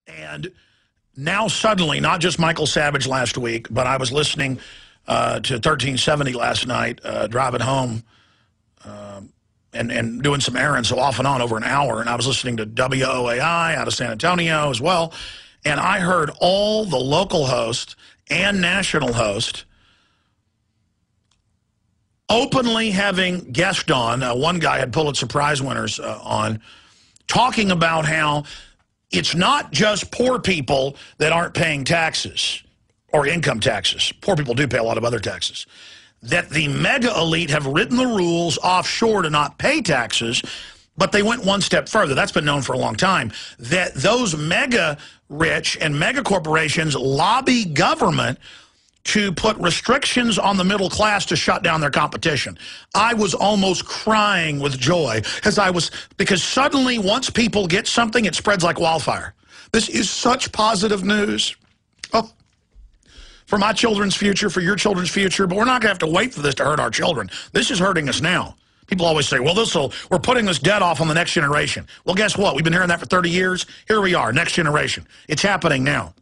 And now suddenly, not just Michael Savage last week, but I was listening to 1370 last night, driving home and doing some errands, so off and on over an hour. And I was listening to WOAI out of San Antonio as well. And I heard all the local hosts and national hosts openly having guests on. One guy had Pulitzer Prize winners on, talking about how it's not just poor people that aren't paying taxes or income taxes. Poor people do pay a lot of other taxes. That the mega elite have written the rules offshore to not pay taxes, but they went one step further. That's been known for a long time. That those mega rich and mega corporations lobby government to put restrictions on the middle class to shut down their competition. I was almost crying with joy because suddenly once people get something, it spreads like wildfire. This is such positive news. Oh, for my children's future, for your children's future, but we're not going to have to wait for this to hurt our children. This is hurting us now. People always say, well, we're putting this debt off on the next generation. Well, guess what? We've been hearing that for 30 years. Here we are, next generation. It's happening now.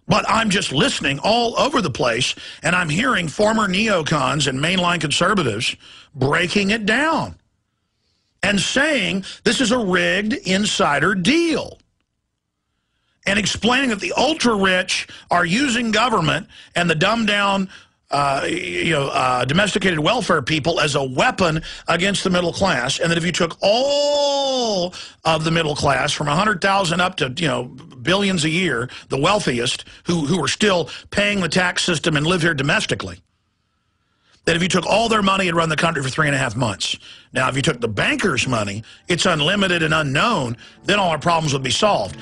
But I'm just listening all over the place, and I'm hearing former neocons and mainline conservatives breaking it down and saying this is a rigged insider deal and explaining that the ultra-rich are using government and the dumbed-down domesticated welfare people as a weapon against the middle class, and that if you took all of the middle class from 100,000 up to billions a year, the wealthiest who are still paying the tax system and live here domestically, that if you took all their money and run the country for 3.5 months. Now, if you took the bankers' money, it's unlimited and unknown, then all our problems would be solved.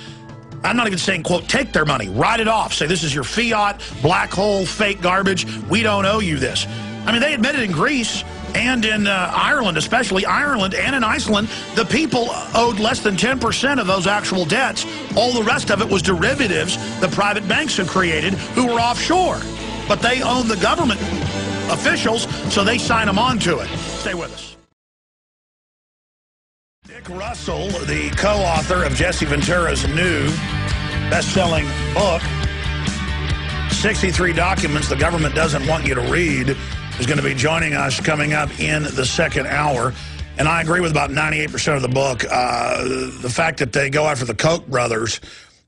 I'm not even saying, quote, take their money, write it off, say this is your fiat, black hole, fake garbage, we don't owe you this. I mean, they admitted in Greece and in Ireland, especially Ireland and in Iceland, the people owed less than 10% of those actual debts. All the rest of it was derivatives the private banks have created who were offshore. But they own the government officials, so they sign them on to it. Stay with us. Dick Russell, the co-author of Jesse Ventura's new best-selling book, 63 Documents the Government Doesn't Want You to Read, is going to be joining us coming up in the second hour. And I agree with about 98% of the book. The fact that they go after the Koch brothers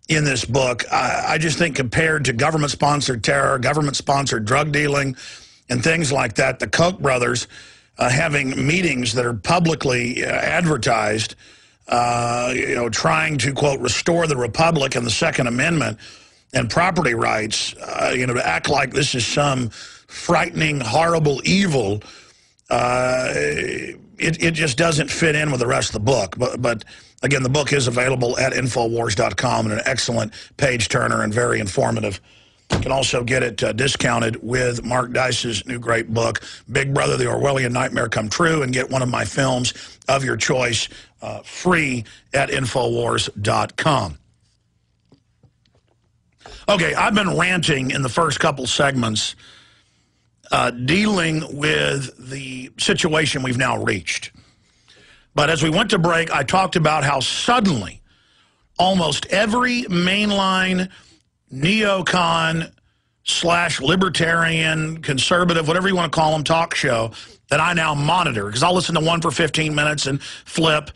in this book, I just think compared to government-sponsored terror, government-sponsored drug dealing, and things like that, the Koch brothers having meetings that are publicly advertised, trying to, quote, restore the Republic and the Second Amendment and property rights, to act like this is some frightening, horrible evil, it just doesn't fit in with the rest of the book. But again, the book is available at Infowars.com and an excellent page-turner and very informative. You can also get it discounted with Mark Dice's new great book, Big Brother, The Orwellian Nightmare Come True, and get one of my films of your choice free at Infowars.com. Okay, I've been ranting in the first couple segments dealing with the situation we've now reached. But as we went to break, I talked about how suddenly almost every mainline neocon / libertarian, conservative, whatever you want to call them, talk show that I now monitor, because I'll listen to one for 15 minutes and flip,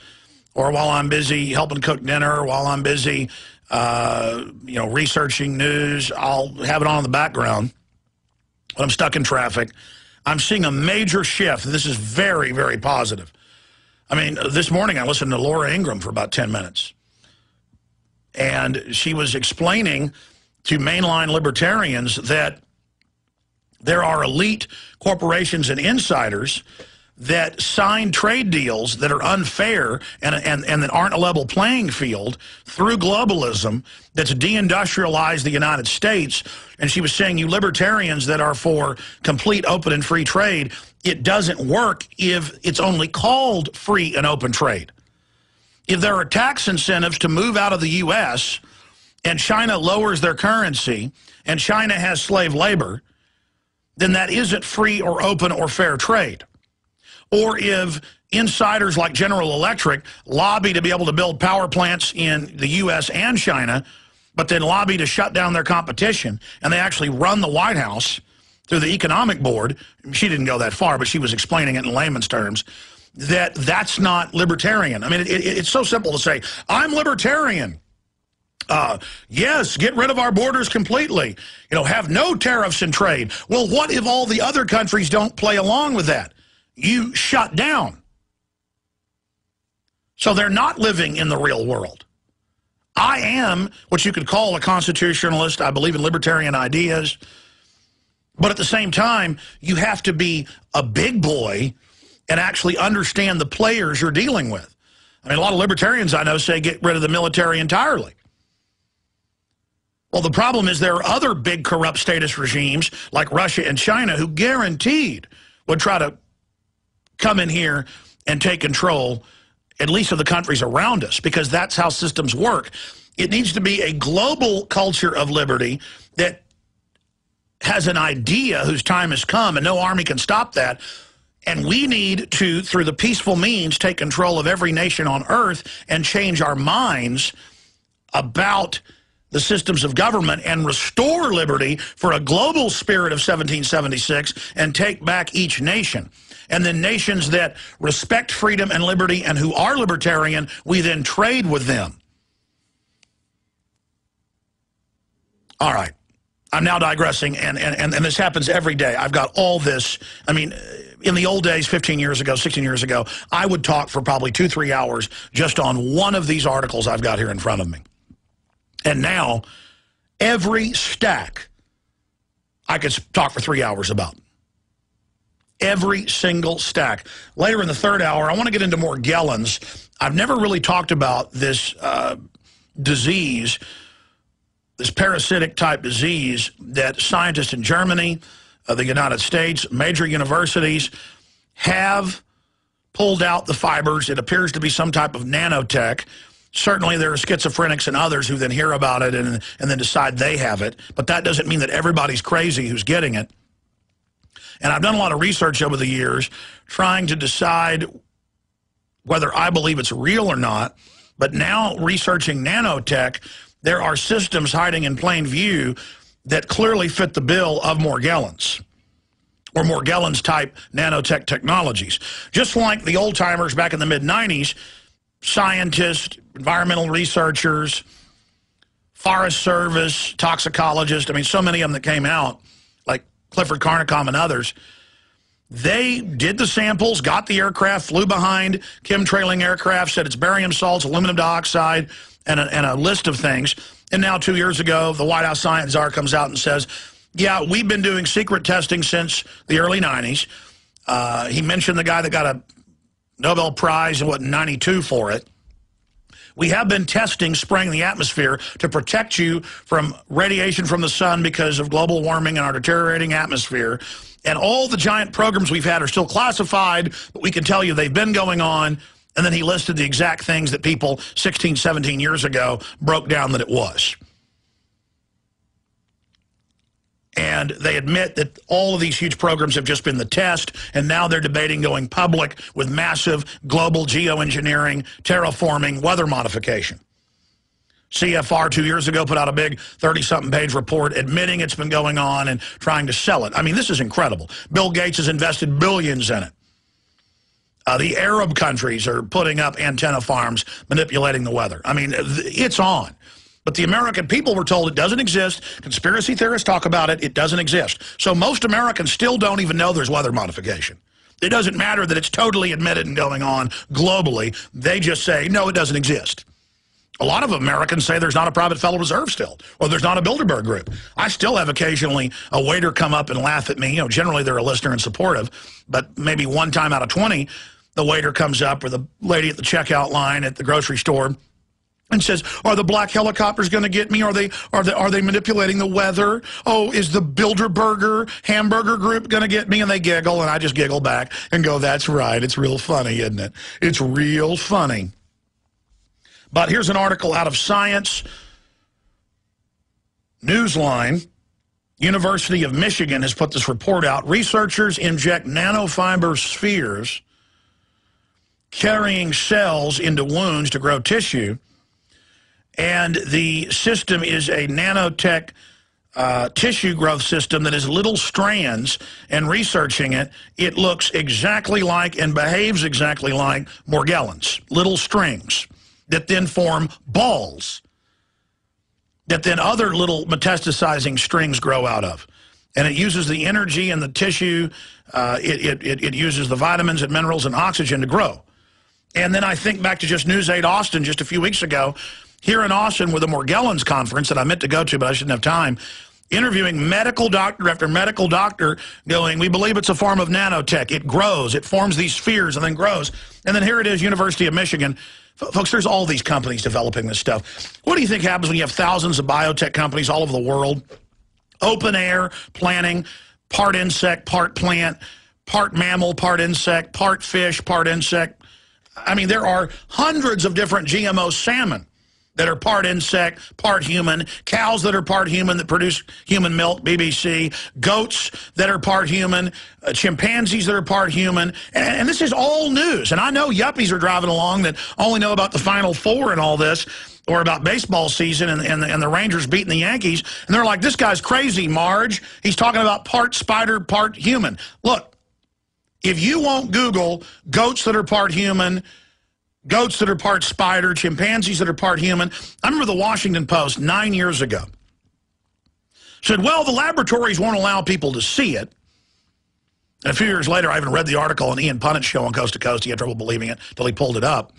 or while I'm busy helping cook dinner, while I'm busy researching news, I'll have it on in the background when I'm stuck in traffic. I'm seeing a major shift. This is very, very positive. I mean, this morning I listened to Laura Ingraham for about 10 minutes, and she was explaining to mainline libertarians that there are elite corporations and insiders that sign trade deals that are unfair and that aren't a level playing field through globalism that's deindustrialized the United States. And she was saying, you libertarians that are for complete open and free trade, it doesn't work if it's only called free and open trade. If there are tax incentives to move out of the U.S., and China lowers their currency, and China has slave labor, then that isn't free or open or fair trade. or if insiders like General Electric lobby to be able to build power plants in the U.S. and China, but then lobby to shut down their competition, and they actually run the White House through the economic board. She didn't go that far, but she was explaining it in layman's terms, that's not libertarian. I mean, it's so simple to say, I'm libertarian. Yes, get rid of our borders completely. You know, have no tariffs and trade. Well, what if all the other countries don't play along with that? You shut down. So they're not living in the real world. I am what you could call a constitutionalist. I believe in libertarian ideas. But at the same time, you have to be a big boy and actually understand the players you're dealing with. I mean, a lot of libertarians I know say get rid of the military entirely. Well, the problem is there are other big corrupt statist regimes like Russia and China who guaranteed would try to come in here and take control, at least of the countries around us, because that's how systems work. It needs to be a global culture of liberty that has an idea whose time has come, and no army can stop that. And we need to, through the peaceful means, take control of every nation on earth and change our minds about the systems of government and restore liberty for a global spirit of 1776 and take back each nation. And then nations that respect freedom and liberty and who are libertarian, we then trade with them. All right. I'm now digressing, and this happens every day. I've got all this. I mean, in the old days, 15 years ago, 16 years ago, I would talk for probably 2-3 hours just on one of these articles I've got here in front of me. And now, every stack I could talk for 3 hours about. Every single stack. Later in the third hour, I want to get into Morgellons. I've never really talked about this disease, this parasitic type disease that scientists in Germany, the United States, major universities have pulled out the fibers. It appears to be some type of nanotech. Certainly there are schizophrenics and others who then hear about it and then decide they have it. But that doesn't mean that everybody's crazy who's getting it. And I've done a lot of research over the years trying to decide whether I believe it's real or not. But now researching nanotech, there are systems hiding in plain view that clearly fit the bill of Morgellons or Morgellons-type nanotech technologies. Just like the old-timers back in the mid-90s, scientists, environmental researchers, Forest Service, toxicologists, I mean, so many of them that came out, like Clifford Carnicom and others, they did the samples, got the aircraft, flew behind chemtrailing aircraft, said it's barium salts, aluminum dioxide, and a list of things. And now 2 years ago, the White House science czar comes out and says, yeah, we've been doing secret testing since the early 90s. He mentioned the guy that got a Nobel Prize in, what, 92 for it. We have been testing spraying the atmosphere to protect you from radiation from the sun because of global warming and our deteriorating atmosphere. And all the giant programs we've had are still classified, but we can tell you they've been going on. And then he listed the exact things that people 16, 17 years ago broke down that it was. And they admit that all of these huge programs have just been the test, and now they're debating going public with massive global geoengineering, terraforming, weather modification. CFR 2 years ago put out a big 30-something page report admitting it's been going on and trying to sell it. I mean, this is incredible. Bill Gates has invested billions in it. The Arab countries are putting up antenna farms manipulating the weather. I mean, it's on. But the American people were told it doesn't exist. Conspiracy theorists talk about it. It doesn't exist. So most Americans still don't even know there's weather modification. It doesn't matter that it's totally admitted and going on globally. They just say, no, it doesn't exist. A lot of Americans say there's not a private Federal Reserve still, or there's not a Bilderberg group. I still have occasionally a waiter come up and laugh at me. You know, generally they're a listener and supportive, but maybe one time out of 20, the waiter comes up or the lady at the checkout line at the grocery store and says, are the black helicopters going to get me? Are they manipulating the weather? Oh, is the Bilderberger hamburger group going to get me? And they giggle, and I just giggle back and go, that's right. It's real funny, isn't it? It's real funny. But here's an article out of Science Newsline. University of Michigan has put this report out. Researchers inject nanofiber spheres carrying cells into wounds to grow tissue. And the system is a nanotech tissue growth system that is little strands, and researching it, it looks exactly like and behaves exactly like Morgellons, little strings that then form balls that then other little metastasizing strings grow out of. And it uses the energy and the tissue, it uses the vitamins and minerals and oxygen to grow. And then I think back to just News 8 Austin just a few weeks ago, here in Austin with the Morgellons conference that I meant to go to, but I shouldn't have time, interviewing medical doctor after medical doctor going, we believe it's a form of nanotech. It grows, it forms these spheres and then grows. And then here it is, University of Michigan. Folks, there's all these companies developing this stuff. What do you think happens when you have thousands of biotech companies all over the world? Open air planting, part insect, part plant, part mammal, part insect, part fish, part insect. I mean, there are hundreds of different GMO salmon that are part insect, part human, cows that are part human that produce human milk, BBC, goats that are part human, chimpanzees that are part human, and this is all news. And I know yuppies are driving along that only know about the Final Four and all this, or about baseball season and the Rangers beating the Yankees, and they're like, this guy's crazy, Marge. He's talking about part spider, part human. Look, if you won't Google goats that are part human, goats that are part spider, chimpanzees that are part human. I remember the Washington Post 9 years ago said, well, the laboratories won't allow people to see it. And a few years later, I even read the article on Ian Punnett's show on Coast to Coast. He had trouble believing it until he pulled it up.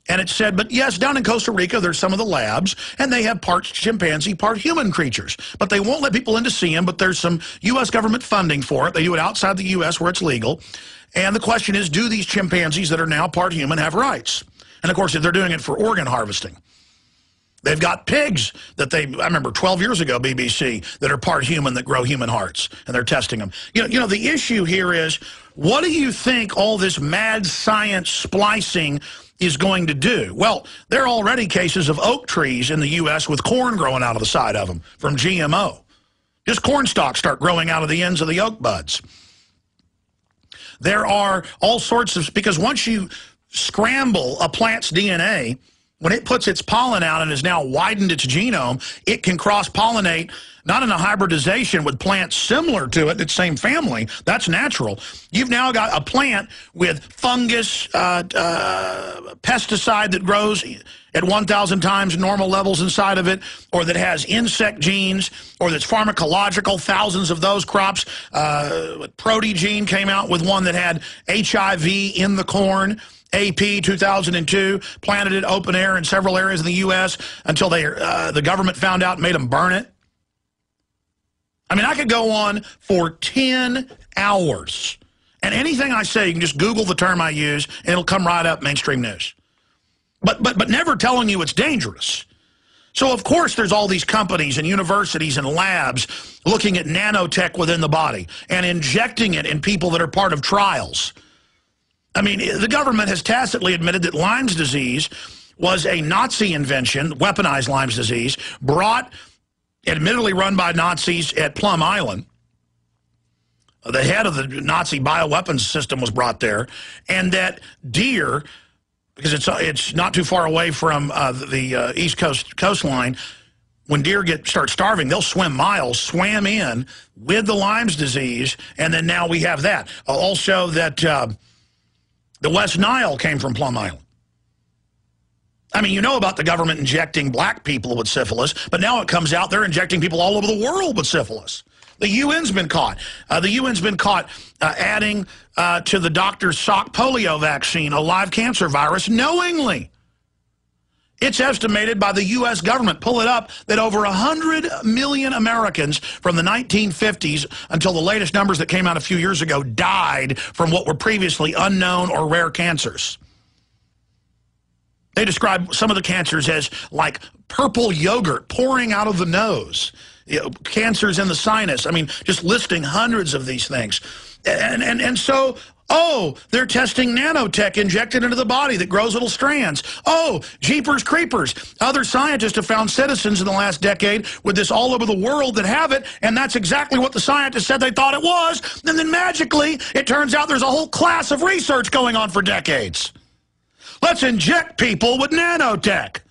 And it said, but yes, down in Costa Rica, there's some of the labs, and they have part chimpanzee, part human creatures. But they won't let people in to see them, but there's some U.S. government funding for it. They do it outside the U.S. where it's legal. And the question is, do these chimpanzees that are now part human have rights? And, of course, they're doing it for organ harvesting. They've got pigs that I remember 12 years ago, BBC, that are part human that grow human hearts, and they're testing them. You know, the issue here is, what do you think all this mad science splicing is going to do? Well, there are already cases of oak trees in the U.S. with corn growing out of the side of them from GMO. Just corn stalks start growing out of the ends of the oak buds. There are all sorts of, because once you scramble a plant's DNA, when it puts its pollen out and has now widened its genome, it can cross-pollinate, not in a hybridization with plants similar to it, its same family. That's natural. You've now got a plant with fungus, pesticide that grows at 1,000 times normal levels inside of it, or that has insect genes, or that's pharmacological, thousands of those crops. Protegene came out with one that had HIV in the corn. AP 2002 planted it open air in several areas in the U.S. until the government found out and made them burn it. I mean, I could go on for 10 hours. And anything I say, you can just Google the term I use, and it'll come right up mainstream news. But never telling you it's dangerous. So, of course, there's all these companies and universities and labs looking at nanotech within the body and injecting it in people that are part of trials. I mean, the government has tacitly admitted that Lyme's disease was a Nazi invention, weaponized Lyme's disease, admittedly run by Nazis at Plum Island. The head of the Nazi bioweapons system was brought there, and that deer, because it's not too far away from the East Coast coastline, when deer start starving, they'll swim miles, swam in with the Lyme's disease, and then now we have that. Also that the West Nile came from Plum Island. I mean, you know about the government injecting black people with syphilis, but now it comes out they're injecting people all over the world with syphilis. The UN's been caught. The UN's been caught adding to the doctor's Salk polio vaccine a live cancer virus knowingly. It's estimated by the U.S. government, pull it up, that over 100 million Americans from the 1950s until the latest numbers that came out a few years ago died from what were previously unknown or rare cancers. They describe some of the cancers as like purple yogurt pouring out of the nose, cancers in the sinus. I mean, just listing hundreds of these things. And so Oh, they're testing nanotech injected into the body that grows little strands. Oh, jeepers creepers. Other scientists have found citizens in the last decade with this all over the world that have it, and that's exactly what the scientists said they thought it was. And then magically, it turns out there's a whole class of research going on for decades. Let's inject people with nanotech.